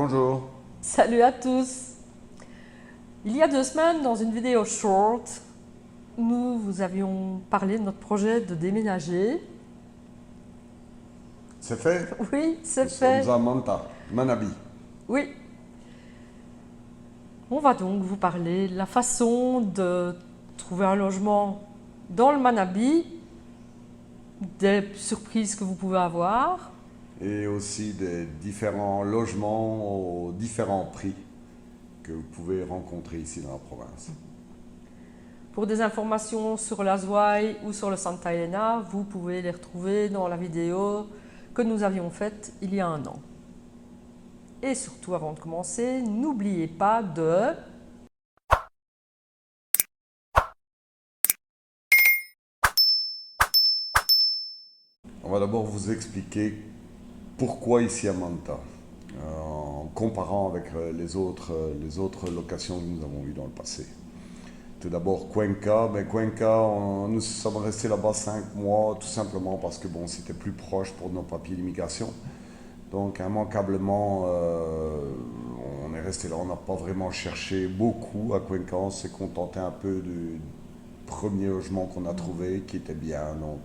Bonjour. Salut à tous. Il y a 2 semaines, dans une vidéo short, nous vous avions parlé de notre projet de déménager. C'est fait? Oui, c'est Nous fait. sommes à Manta, Manabi. Oui. On va donc vous parler de la façon de trouver un logement dans le Manabi, des surprises que vous pouvez avoir. Et aussi des différents logements aux différents prix que vous pouvez rencontrer ici dans la province. Pour des informations sur l'Azuay ou sur le Santa Elena, vous pouvez les retrouver dans la vidéo que nous avions faite il y a 1 an. Et surtout, avant de commencer, n'oubliez pas de... On va d'abord vous expliquer pourquoi ici à Manta, en comparant avec les autres locations que nous avons vues dans le passé. Tout d'abord Cuenca, nous sommes restés là-bas 5 mois, tout simplement parce que bon, c'était plus proche pour nos papiers d'immigration. Donc immanquablement, on est resté là, on n'a pas vraiment cherché beaucoup à Cuenca, on s'est contenté un peu du premier logement qu'on a trouvé, qui était bien. Donc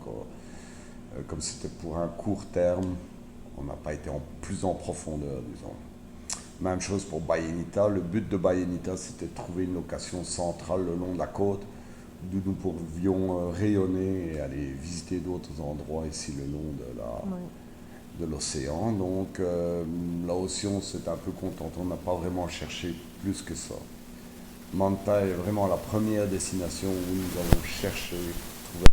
comme c'était pour un court terme, on n'a pas été plus en profondeur, disons. Même chose pour Bayenita. Le but de Bayenita, c'était de trouver une location centrale le long de la côte, d'où nous pouvions rayonner et aller visiter d'autres endroits ici le long de l'océan. Donc là aussi, on s'est un peu contenté. On n'a pas vraiment cherché plus que ça. Manta est vraiment la première destination où nous avons cherché, trouvé.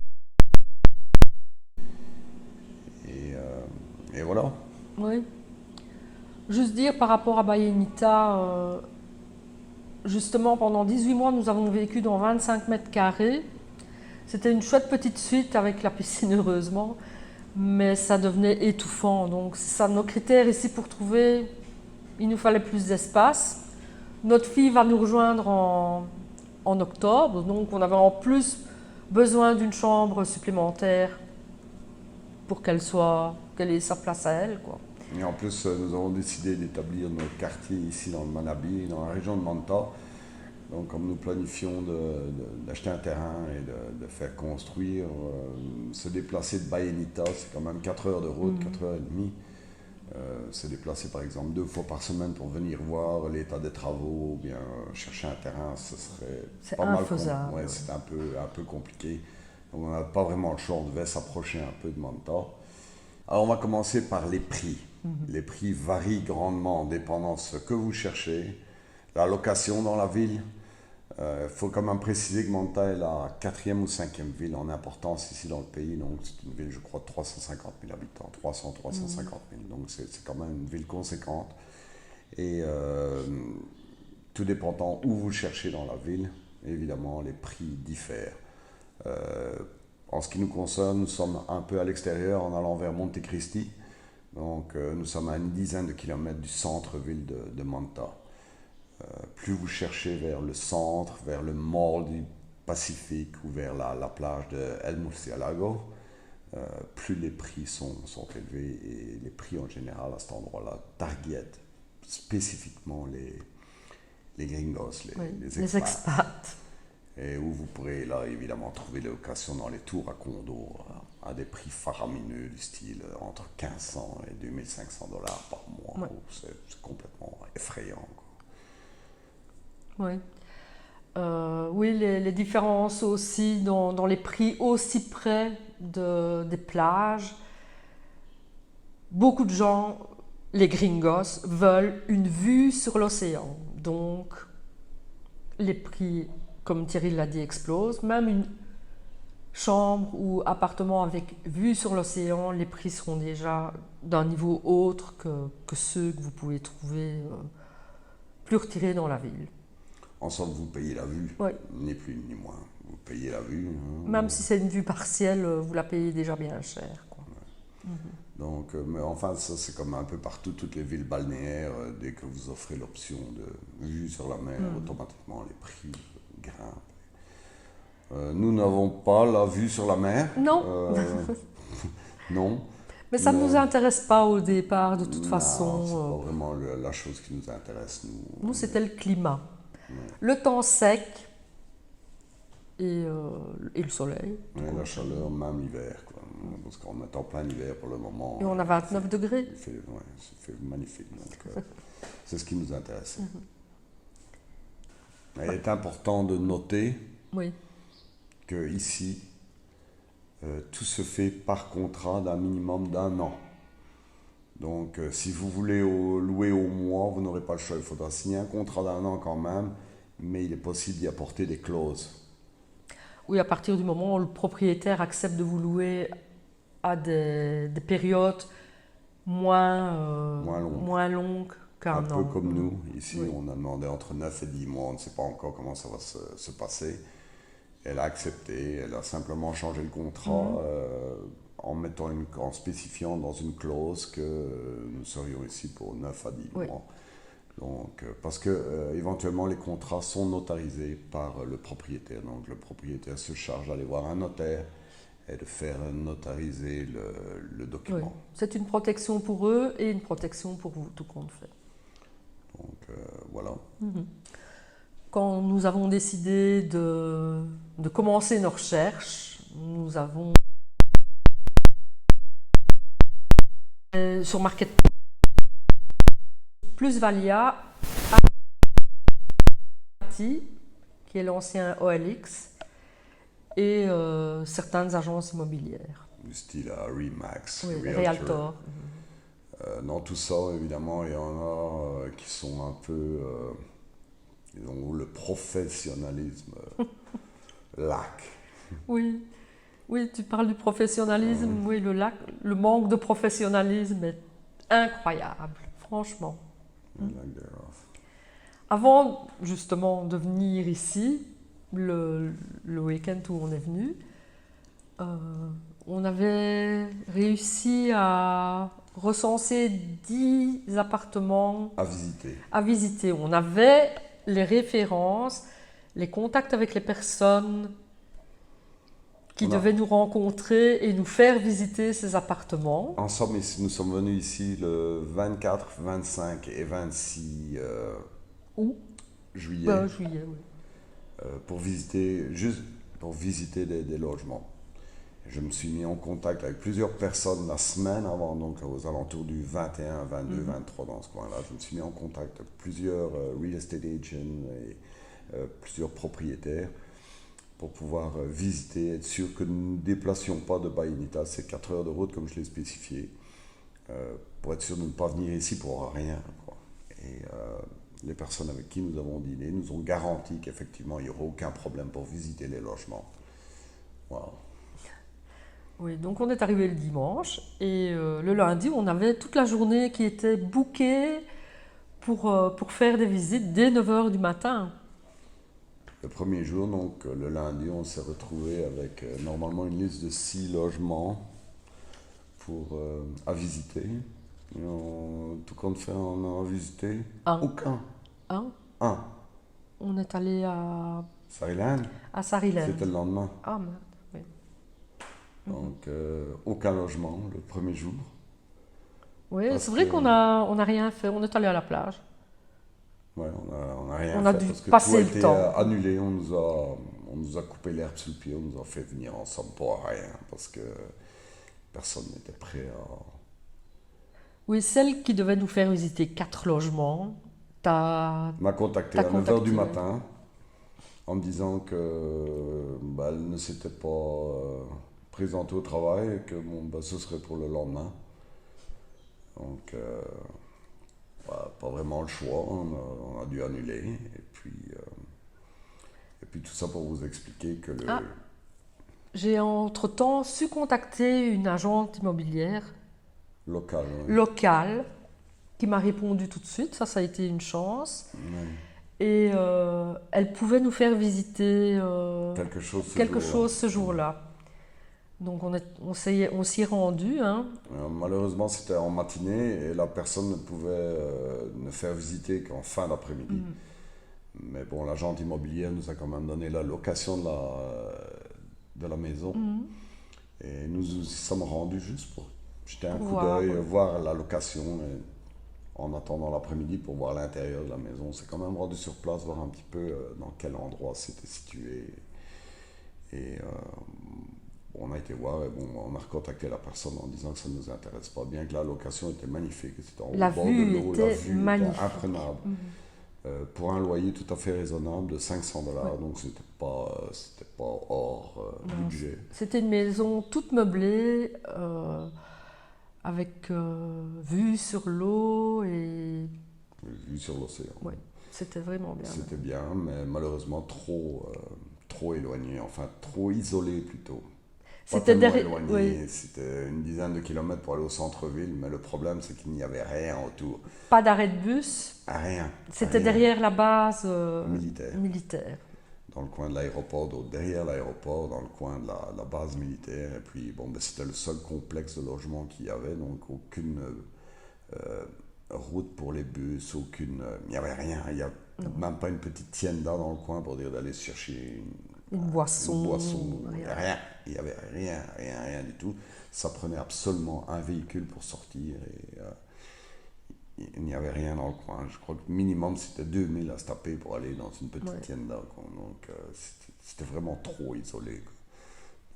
Et voilà. Oui. Juste dire par rapport à Bayenita, justement pendant 18 mois nous avons vécu dans 25 mètres carrés. C'était une chouette petite suite avec la piscine heureusement, mais ça devenait étouffant. Donc c'est ça nos critères ici pour trouver, il nous fallait plus d'espace. Notre fille va nous rejoindre en octobre, donc on avait en plus besoin d'une chambre supplémentaire pour qu'elle ait sa place à elle, quoi. Et en plus, nous avons décidé d'établir notre quartier ici dans le Manabi, dans la région de Manta. Donc, comme nous planifions d'acheter un terrain et de faire construire, se déplacer de Bayenita, c'est quand même 4 heures de route, 4 heures et demie. Se déplacer par exemple 2 fois par semaine pour venir voir l'état des travaux ou bien chercher un terrain, ce serait pas mal. Infaisable. Ouais, c'est un peu compliqué. Donc, on n'a pas vraiment le choix, on devait s'approcher un peu de Manta. Alors, on va commencer par les prix. Les prix varient grandement, dépendant de ce que vous cherchez. La location dans la ville, il faut quand même préciser que Manta est la 4e ou 5e ville en importance ici dans le pays. Donc c'est une ville, je crois, de 350 000 habitants, 350 000. Donc c'est quand même une ville conséquente. Et tout dépendant où vous cherchez dans la ville, évidemment, les prix diffèrent. En ce qui nous concerne, nous sommes un peu à l'extérieur en allant vers Monte Cristi. Donc nous sommes à une dizaine de kilomètres du centre-ville de Manta. Plus vous cherchez vers le centre, vers le mall du Pacifique ou vers la plage de El Murciélago, plus les prix sont élevés et les prix en général à cet endroit-là targetent spécifiquement les gringos, les expats. Et où vous pourrez là évidemment trouver des locations dans les tours à condos à des prix faramineux du style entre 1500 et 2500 dollars par mois. Ouais. C'est complètement effrayant, quoi. Oui, oui, les différences aussi dans les prix aussi près des plages. Beaucoup de gens, les gringos, veulent une vue sur l'océan. Donc, les prix, comme Thierry l'a dit, explosent. Même une chambre ou appartement avec vue sur l'océan, les prix seront déjà d'un niveau autre que ceux que vous pouvez trouver plus retirés dans la ville. En somme, vous payez la vue, Oui. ni plus ni moins. Vous payez la vue. Même si c'est une vue partielle, vous la payez déjà bien cher, quoi. Donc, mais enfin, ça c'est comme un peu partout, toutes les villes balnéaires, dès que vous offrez l'option de vue sur la mer, automatiquement les prix grimpent. Nous n'avons pas la vue sur la mer. Non. Non. Mais ça ne Mais- nous intéresse pas au départ, de toute Non, façon. c'est pas vraiment la chose qui nous intéresse, nous. Nous, c'était le climat. Le temps sec et le soleil. Ouais, la chaleur, même l'hiver, quoi. Parce qu'on est en plein hiver pour le moment. Et on a 29 degrés. Il fait magnifique. Donc, c'est ce qui nous intéresse. Il est important de noter Oui. que ici, tout se fait par contrat d'un minimum d'1 an. Donc, si vous voulez louer au mois, vous n'aurez pas le choix. Il faudra signer un contrat d'1 an quand même, mais il est possible d'y apporter des clauses. Oui, à partir du moment où le propriétaire accepte de vous louer à des périodes moins longues qu'un Un an. peu comme nous, ici, Oui. on a demandé entre 9 et 10 mois, on ne sait pas encore comment ça va se passer. Elle a accepté, elle a simplement changé le contrat en spécifiant dans une clause que nous serions ici pour 9 à 10 Oui. mois. Donc, parce que éventuellement les contrats sont notarisés par le propriétaire. Donc le propriétaire se charge d'aller voir un notaire et de faire notariser le Oui. document. C'est une protection pour eux et une protection pour vous, tout compte fait. Donc voilà. Quand nous avons décidé de commencer nos recherches, nous avons sur Marketplace Plusvalia, qui est l'ancien OLX, et certaines agences immobilières. Du style à Remax, Oui, Realtor. Realtor. Dans tout ça, évidemment, il y en a qui sont un peu, disons, le professionnalisme lac. Oui. Oui, tu parles du professionnalisme. Oui, le manque de professionnalisme est incroyable, franchement. Lac thereof. Avant justement de venir ici, le week-end où on est venu, on avait réussi à recenser 10 appartements À visiter. à visiter. On avait les références, les contacts avec les personnes qui On a- devaient nous rencontrer et nous faire visiter ces appartements. En somme, nous sommes venus ici le 24, 25 et 26 Où juillet Juillet, oui. pour visiter des logements. Je me suis mis en contact avec plusieurs personnes la semaine avant, donc aux alentours du 21, 22, 23 dans ce coin-là. Je me suis mis en contact avec plusieurs real estate agents et plusieurs propriétaires pour pouvoir visiter, être sûr que nous ne déplacions pas de Baïnita, c'est 4 heures de route comme je l'ai spécifié, pour être sûr de ne pas venir ici pour rien, quoi. Et les personnes avec qui nous avons dîné nous ont garanti qu'effectivement il n'y aura aucun problème pour visiter les logements. Wow. Oui, donc on est arrivé le dimanche et le lundi, on avait toute la journée qui était bookée pour faire des visites dès 9 h du matin. Le premier jour, donc le lundi, on s'est retrouvé avec normalement une liste de 6 logements à visiter. Et tout compte fait, on a visité Un. aucun. Hein? Un. On est allé Sarilane, à Sarilène. c'était le lendemain. Ah, merde, oui. Donc aucun logement le premier jour. Oui, Parce c'est vrai que- qu'on a rien fait. On est allé à la plage. Ouais, on a rien On a fait dû parce que passer tout a le été temps. annulé. On nous a coupé l'herbe sous le pied, on nous a fait venir ensemble pour rien parce que personne n'était prêt à. Oui, celle qui devait nous faire visiter 4 logements, t'as... M'a contacté T'as à 9 h du contacté. matin en me disant que elle ne s'était pas présentée au travail et que ce serait pour le lendemain. Donc, pas vraiment le choix, on a dû annuler. Et puis tout ça pour vous expliquer que Ah. J'ai entre-temps su contacter une agente immobilière local, ouais. locale qui m'a répondu tout de suite. Ça a été une chance. Ouais, Et elle pouvait nous faire visiter quelque chose ce jour-là. chose ce jour-là. Donc on s'y est rendu. Hein. Malheureusement, c'était en matinée et la personne ne pouvait ne faire visiter qu'en fin d'après-midi. Mais bon, l'agente immobilière nous a quand même donné la location de la maison. Et nous y sommes rendus juste jeter un Pour coup voir, d'œil, ouais. voir la location en attendant l'après-midi pour voir l'intérieur de la maison. C'est quand même rendu sur place, voir un petit peu dans quel endroit c'était situé. Et on a été voir et bon, on a recontacté la personne en disant que ça ne nous intéresse pas, bien que la location était magnifique, c'était au La bord de vue l'eau, la était vue était magnifique. imprenable. Pour un loyer tout à fait raisonnable de Ouais. 500 $, donc c'était pas hors Non, budget. c'était une maison toute meublée, avec vue sur l'eau et Vue sur l'océan. ouais, c'était vraiment bien. C'était bien, mais malheureusement trop éloigné, enfin trop isolé plutôt. Pas C'était tellement derrière, oui, éloigné, c'était une dizaine de kilomètres pour aller au centre-ville, mais le problème c'est qu'il n'y avait rien autour. pas d'arrêt de bus. Rien, C'était rien derrière la base militaire. militaire. Dans le coin de l'aéroport, derrière l'aéroport, dans le coin de la base militaire. Et puis, bon, ben, c'était le seul complexe de logement qu'il y avait, donc aucune route pour les bus, il n'y avait rien. Il n'y a même pas une petite tienda dans le coin pour dire d'aller chercher Une une boisson, boisson. rien. Rien. Il n'y avait rien du tout. Ça prenait absolument un véhicule pour sortir et il n'y avait rien dans le coin. Je crois que minimum c'était 2000 à se taper pour aller dans une petite Ouais. tienda, quoi. Donc c'était vraiment trop isolé, quoi.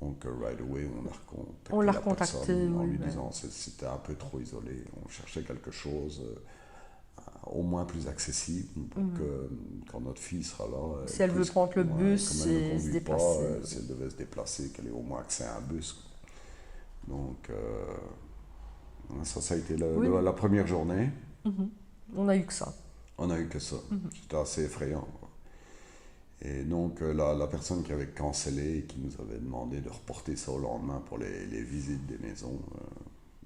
Donc right away on a recontacté On l'a la recontacté, personne en oui, lui ouais. disant que c'était un peu trop isolé. On cherchait quelque chose au moins plus accessible pour que quand notre fille sera là, Si elle veut puisse- prendre le ouais, bus comme elle ne et se conduit pas, déplacer. si elle devait se déplacer, qu'elle ait au moins accès à un bus, quoi. Donc ça a été Oui. la première journée. On a eu que ça. On a eu que ça. C'était assez effrayant, quoi. Et donc, la personne qui avait cancellé et qui nous avait demandé de reporter ça au lendemain pour les visites des maisons,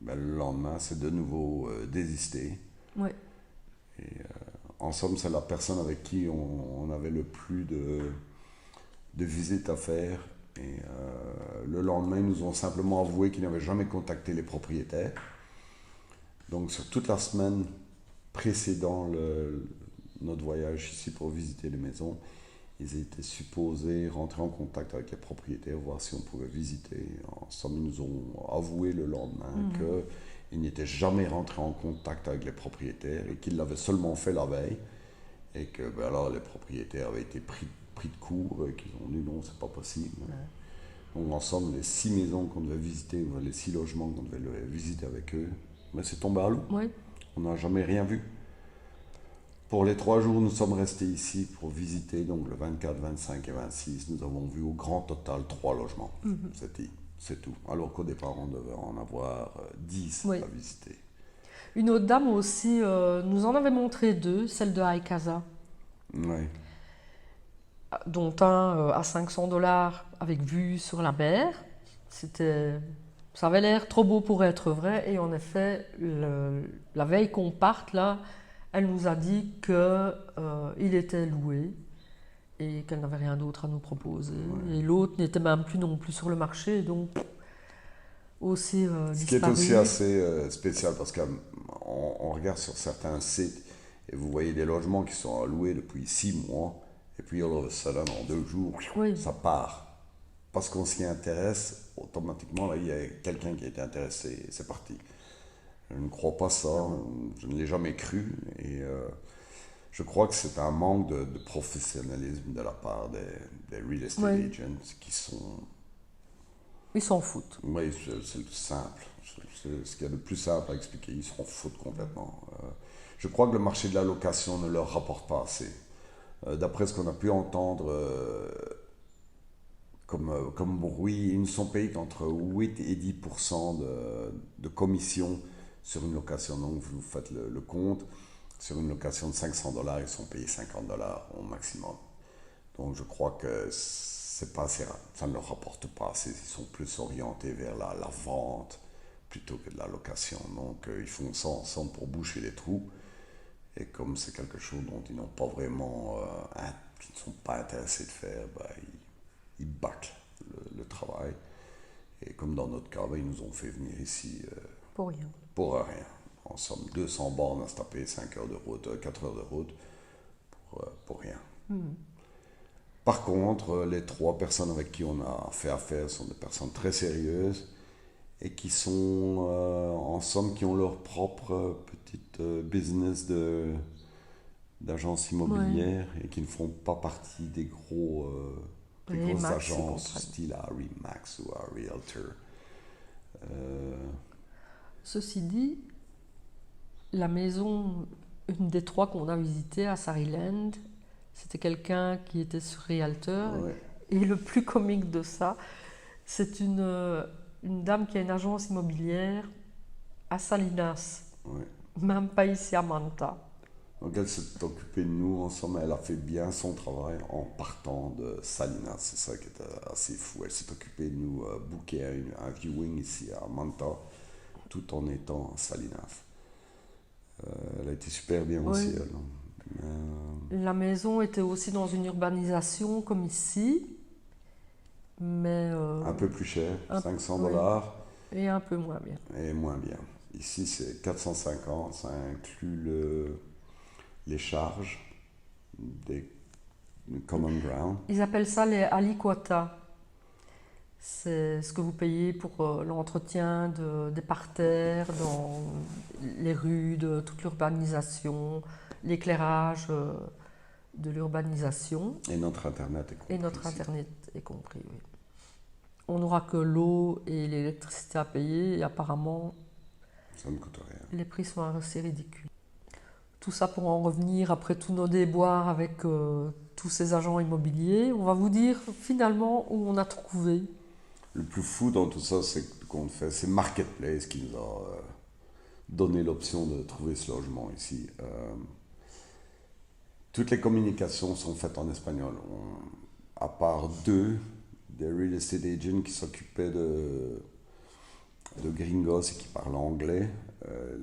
ben, le lendemain, c'est de nouveau désisté. Ouais. En somme, c'est la personne avec qui on avait le plus de visites à faire. Et le lendemain, ils nous ont simplement avoué qu'ils n'avaient jamais contacté les propriétaires. Donc, sur toute la semaine précédant notre voyage ici pour visiter les maisons, ils étaient supposés rentrer en contact avec les propriétaires, voir si on pouvait visiter. En somme, ils nous ont avoué le lendemain qu'ils n'étaient jamais rentrés en contact avec les propriétaires et qu'ils l'avaient seulement fait la veille. Et que ben alors, les propriétaires avaient été pris de court et qu'ils ont dit non, c'est pas possible. Donc, en somme, les 6 maisons qu'on devait visiter, ou les 6 logements qu'on devait visiter avec eux, mais c'est tombé à l'eau. Ouais. On n'a jamais rien vu. Pour les 3 jours, nous sommes restés ici pour visiter, donc le 24, 25 et 26. Nous avons vu au grand total 3 logements. C'est tout. Alors qu'au départ, on devait en avoir 10 Oui. à visiter. Une autre dame aussi nous en avait montré 2, celle de Haïkaza, Ouais. dont un à 500 $ avec vue sur la mer. Ça avait l'air trop beau pour être vrai. Et en effet, la veille qu'on parte là, elle nous a dit qu'il était loué et qu'elle n'avait rien d'autre à nous proposer. Ouais. Et l'autre n'était même plus non plus sur le marché, donc aussi Ce qui est disparu. aussi assez spécial parce qu'on regarde sur certains sites et vous voyez des logements qui sont loués depuis 6 mois et puis all of a sudden, en 2 jours, Oui. ça part. Parce qu'on s'y intéresse, automatiquement, là, il y a quelqu'un qui a été intéressé et c'est parti. Je ne crois pas ça, je ne l'ai jamais cru et je crois que c'est un manque de professionnalisme de la part des real estate Oui. agents qui sont... Ils s'en foutent. Oui, c'est le simple. C'est ce qu'il y a de plus simple à expliquer. Ils s'en foutent complètement. Je crois que le marché de la location ne leur rapporte pas assez. D'après ce qu'on a pu entendre comme bruit, ils ne sont payés qu'entre 8 et 10% de commission sur une location. Donc vous faites le compte. Sur une location de 500 $, ils sont payés 50 $ au maximum. Donc je crois que c'est pas assez, ça ne leur rapporte pas assez. Ils sont plus orientés vers la vente plutôt que de la location. Donc ils font ça ensemble pour boucher les trous. Et comme c'est quelque chose dont ils n'ont pas vraiment, qu'ils ne sont pas intéressés de faire, ben, ils bâclent le travail. Et comme dans notre cas, ben, ils nous ont fait venir ici Pour rien. pour rien. En somme, 200 bornes à se taper, 5 heures de route, 4 heures de route, pour rien. Par contre, les 3 personnes avec qui on a fait affaire sont des personnes très sérieuses et qui sont, en somme, qui ont leur propre petite business d'agence Oui. immobilière et qui ne font pas partie des Les grosses Max et agences compagnie. style Harry Max ou Harry Realtor. Euh, Ceci dit, la maison, une des trois qu'on a visitées à Sariland, c'était quelqu'un qui était sur Realtor. ouais, Et le plus comique de ça, c'est une dame qui a une agence immobilière à Salinas, ouais. même pas ici à Manta. Donc elle s'est occupée de nous, en somme, elle a fait bien son travail en partant de Salinas, c'est ça qui était assez fou. Elle s'est occupée de nous booker un viewing ici à Manta, tout en étant à Salinas. Elle a été super bien aussi, Oui. elle, hein. La maison était aussi dans une urbanisation comme ici, mais Un peu plus cher, un, 500 oui, dollars et un peu moins bien. et moins bien. Ici c'est 450, ça inclut les charges des common ground. Ils appellent ça les aliquotas. C'est ce que vous payez pour l'entretien des parterres dans les rues de toute l'urbanisation, l'éclairage de l'urbanisation Et notre internet est et compris notre ici. internet est compris. Oui. On n'aura que l'eau et l'électricité à payer et apparemment Ça ne coûte rien. les prix sont assez ridicules. Tout ça pour en revenir après tous nos déboires avec tous ces agents immobiliers. On va vous dire finalement où on a trouvé. Le plus fou dans tout ça, c'est qu'on fait, c'est Marketplace qui nous a donné l'option de trouver ce logement ici. Toutes les communications sont faites en espagnol. À part deux, des real estate agents qui s'occupaient de gringos et qui parlent anglais.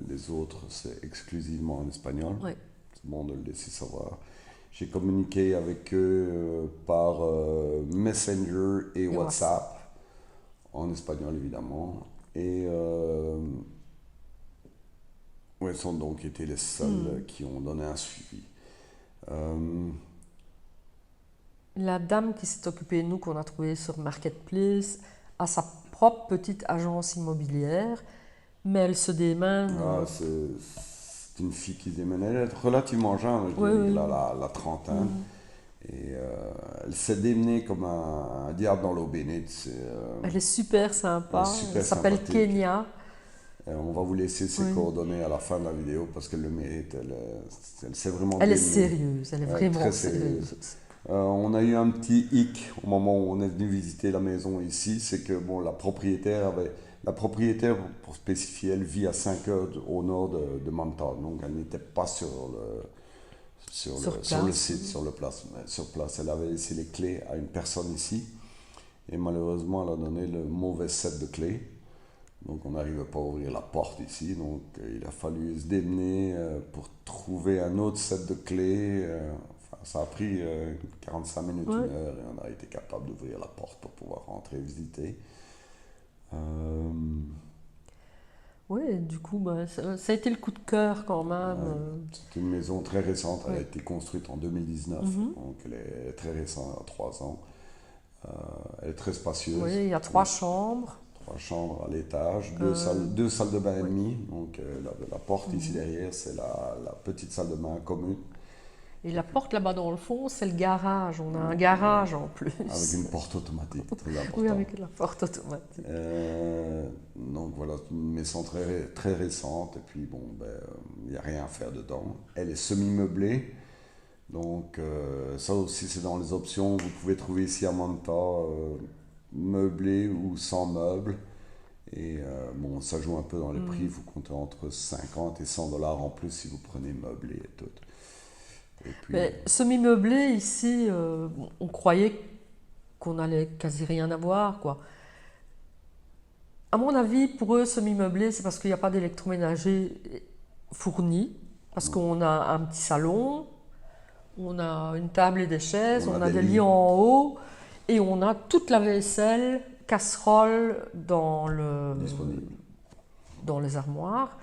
Les autres, c'est exclusivement en espagnol. Oui. C'est bon de le laisser savoir. J'ai communiqué avec eux par Messenger et Et WhatsApp, en espagnol évidemment. Et ouais, ils ont donc été les seuls qui ont donné un suivi. La dame qui s'est occupée de nous, qu'on a trouvée sur Marketplace, a sa propre petite agence immobilière, mais elle se démène. C'est une fille qui déménage. Elle est relativement jeune, je Oui, dirais oui. qu'elle a la trentaine. Et elle s'est démenée comme un diable dans l'eau bénite. Elle est super sympa. Elle est super Elle s'appelle sympathique. Kenya. On va vous laisser ses Oui. coordonnées à la fin de la vidéo parce qu'elle le mérite. Elle s'est vraiment Elle est démenée. sérieuse, elle est Ouais, vraiment très sérieuse. on a eu un petit hic au moment où on est venu visiter la maison ici, c'est que bon, la propriétaire, pour spécifier, elle vit à 5 heures au nord de Manta, donc elle n'était pas sur le site, sur place. Elle avait laissé les clés à une personne ici, et malheureusement elle a donné le mauvais set de clés, donc on n'arrivait pas à ouvrir la porte ici, donc il a fallu se démener pour trouver un autre set de clés. Ça a pris 45 minutes, Ouais. une heure, et on a été capable d'ouvrir la porte pour pouvoir rentrer visiter. Oui, du coup, ça a été le coup de cœur quand même. C'est une maison très récente, elle a Ouais. été construite en 2019, donc elle est très récente, à 3 ans. Elle est très spacieuse. Oui, il y a 3 chambres. 3 chambres à l'étage, deux salles de bain et ouais. demi. Donc la porte ici derrière, c'est la petite salle de bain commune Et la porte là-bas dans le fond, c'est le garage. On a un garage en plus. avec une porte automatique, très important. Oui, avec la porte automatique. Donc voilà, une maison très récente, et puis bon, il n'y a rien à faire dedans. Elle est semi-meublée, donc ça aussi c'est dans les options. Vous pouvez trouver ici à Manta, meublé ou sans meubles. Et bon, ça joue un peu dans les prix, vous comptez entre 50 et 100 dollars en plus si vous prenez meublé et tout. Et puis, Mais semi-meublé, ici, on croyait qu'on allait quasi rien avoir, quoi. À mon avis, pour eux, semi-meublé, c'est parce qu'il n'y a pas d'électroménager fourni, parce qu'on a un petit salon, on a une table et des chaises, on a des lits en haut, et on a toute la vaisselle, casserole disponible. dans les armoires.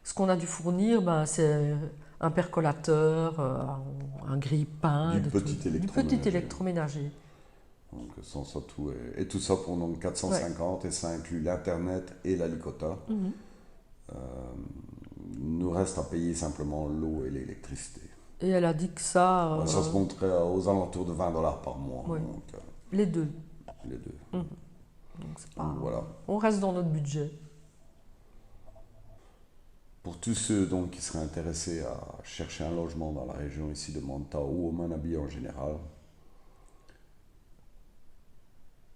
Ce qu'on a dû fournir, c'est un percolateur, un grille-pain, Du petit électroménager. Donc sans ça tout et tout ça pour donc 450 et ça inclut l'internet et la licota. Il nous reste à payer simplement l'eau et l'électricité. Et elle a dit que ça... Ça se monterait aux alentours de 20 $ par mois. Oui. Donc, les deux. les deux. Donc c'est pas... Donc, voilà. On reste dans notre budget. Pour tous ceux donc, qui seraient intéressés à chercher un logement dans la région ici de Manta ou au Manabi en général,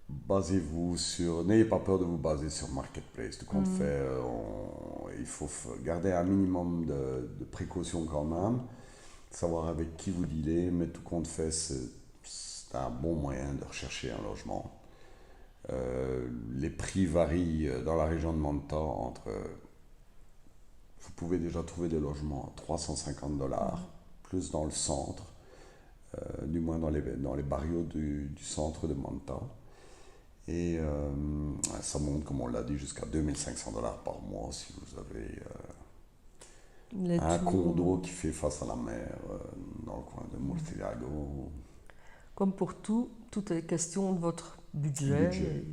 basez-vous sur... N'ayez pas peur de vous baser sur Marketplace. Tout compte fait, il faut garder un minimum de précautions quand même, savoir avec qui vous dealez, mais tout compte fait, c'est un bon moyen de rechercher un logement. Les prix varient dans la région de Manta entre... Vous pouvez déjà trouver des logements à 350 $, plus dans le centre, du moins dans les barrios du centre de Manta. Et ça monte, comme on l'a dit, jusqu'à 2500 $ par mois si vous avez un condo qui fait face à la mer dans le coin de Murcielago. Comme pour tout est question de votre budget.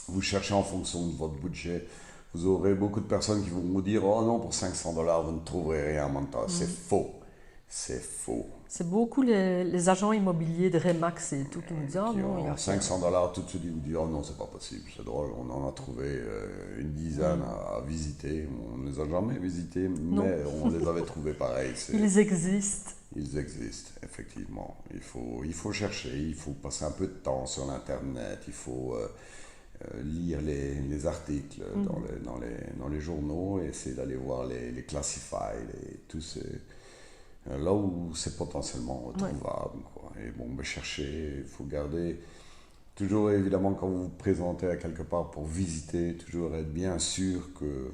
Vous cherchez en fonction de votre budget. Vous aurez beaucoup de personnes qui vont vous dire « Oh non, pour 500 $, vous ne trouverez rien à Manta. » C'est faux. C'est faux. C'est beaucoup les agents immobiliers de Remax et tout qui nous disent « Ah non, il y a 500 $, tout de suite, ils vous disent « Oh non, c'est pas possible, c'est drôle. On en a trouvé une dizaine à visiter. On ne les a jamais visités, mais on les avait trouvés pareil. » Ils existent. Ils existent, effectivement. Il faut chercher, il faut passer un peu de temps sur l'Internet, il faut lire les articles dans les journaux et essayer d'aller voir les classifieds et tout là où c'est potentiellement retrouvable. Quoi. Et bon, chercher, il faut garder, toujours évidemment quand vous vous présentez à quelque part pour visiter, toujours être bien sûr que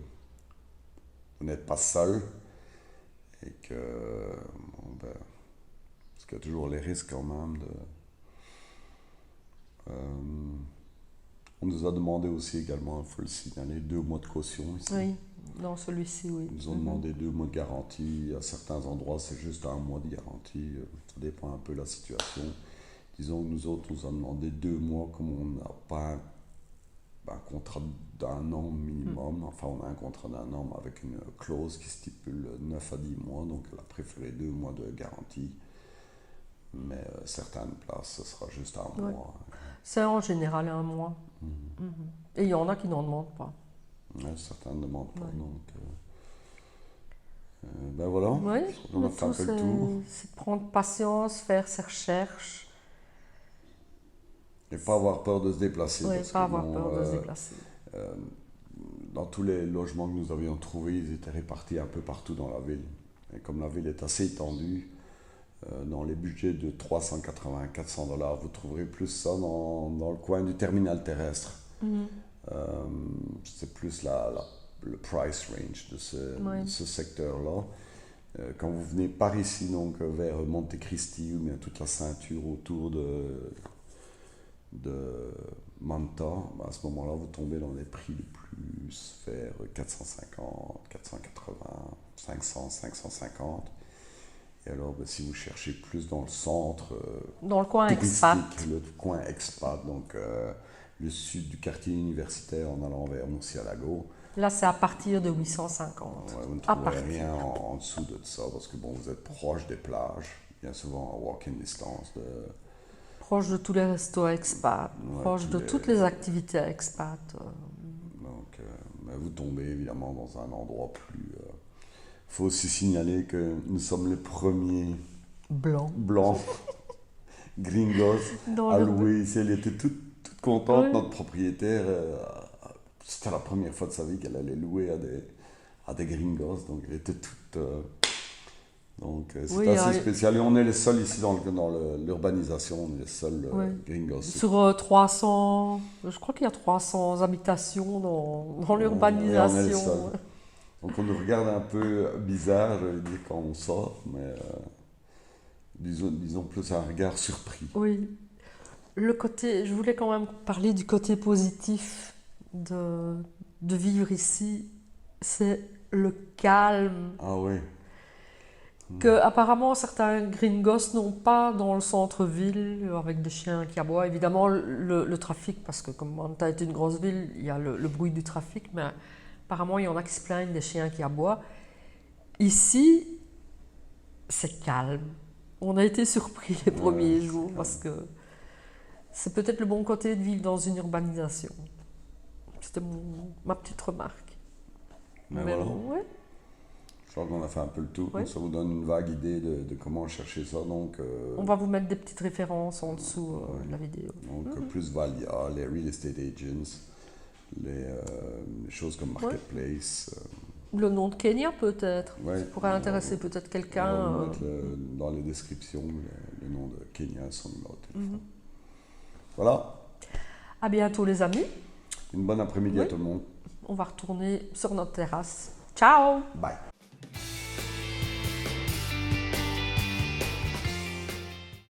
vous n'êtes pas seul et que, parce qu'il y a toujours les risques quand même on nous a demandé aussi également, il faut le signaler, 2 mois de caution ici. Oui, dans celui-ci, oui. Ils nous ont demandé 2 mois de garantie. À certains endroits, c'est juste 1 mois de garantie. Ça dépend un peu de la situation. Disons que nous autres, nous a demandé 2 mois, comme on n'a pas un contrat d'1 an minimum. Enfin, on a un contrat d'1 an avec une clause qui stipule 9 à 10 mois. Donc, elle a préféré 2 mois de garantie. Mais certaines places, ce sera juste 1 mois. C'est en général 1 mois. Et il y en a qui n'en demandent pas. Certains ne demandent pas. Donc, ben voilà, oui, on a fait un peu le tour. C'est de prendre patience, faire ses recherches. Et pas avoir peur de se déplacer. Oui, pas avoir peur de se déplacer. Dans tous les logements que nous avions trouvés, ils étaient répartis un peu partout dans la ville. Et comme la ville est assez étendue, dans les budgets de 380 à 400 $, vous trouverez plus ça dans le coin du terminal terrestre. C'est plus le price range de ce secteur-là. Quand vous venez par ici, donc vers Monte Cristi ou bien toute la ceinture autour de Manta, à ce moment-là, vous tombez dans les prix les plus vers 450, 480, 500, 550. Et alors, si vous cherchez plus dans le centre, dans le coin expat, le coin expat, donc le sud du quartier universitaire en allant vers Murcielago. Là, c'est à partir de 850. Vous ne trouverez rien en dessous de ça, parce que bon, vous êtes proche des plages, bien souvent à walking distance. Proche de tous les restos expats, proche de toutes les activités expat. Donc, mais vous tombez évidemment dans un endroit plus... Il faut aussi signaler que nous sommes les premiers blancs gringos à louer ici. Elle était toute contente, notre propriétaire. C'était la première fois de sa vie qu'elle allait louer à des gringos. Donc elle était toute... donc c'est assez spécial. Et on est les seuls ici dans l'urbanisation, on est les seuls gringos. Sur 300, je crois qu'il y a 300 habitations dans l'urbanisation. On est les seuls. Donc on nous regarde un peu bizarre, je veux dire, quand on sort, mais disons plus un regard surpris. Oui. Je voulais quand même parler du côté positif de vivre ici, c'est le calme. Ah oui. que apparemment certains gringos n'ont pas dans le centre-ville avec des chiens qui aboient. Évidemment, le trafic, parce que comme Manta est une grosse ville, il y a le bruit du trafic, mais apparemment, il y en a qui se plaignent des chiens qui aboient. Ici, c'est calme. On a été surpris les premiers jours parce que c'est peut-être le bon côté de vivre dans une urbanisation. C'était ma petite remarque. Mais voilà. Ouais. Je crois qu'on a fait un peu le tour. Ouais. Ça vous donne une vague idée de comment chercher ça. Donc, On va vous mettre des petites références en dessous de la vidéo. donc plus Valia, les real estate agents, les choses comme Marketplace. Le nom de Kenya peut-être. Ouais. Ça pourrait intéresser peut-être On quelqu'un. va mettre dans les descriptions le nom de Kenya et son numéro de téléphone. Voilà. À bientôt les amis. Une bonne après-midi à tout le monde. On va retourner sur notre terrasse. Ciao! Bye.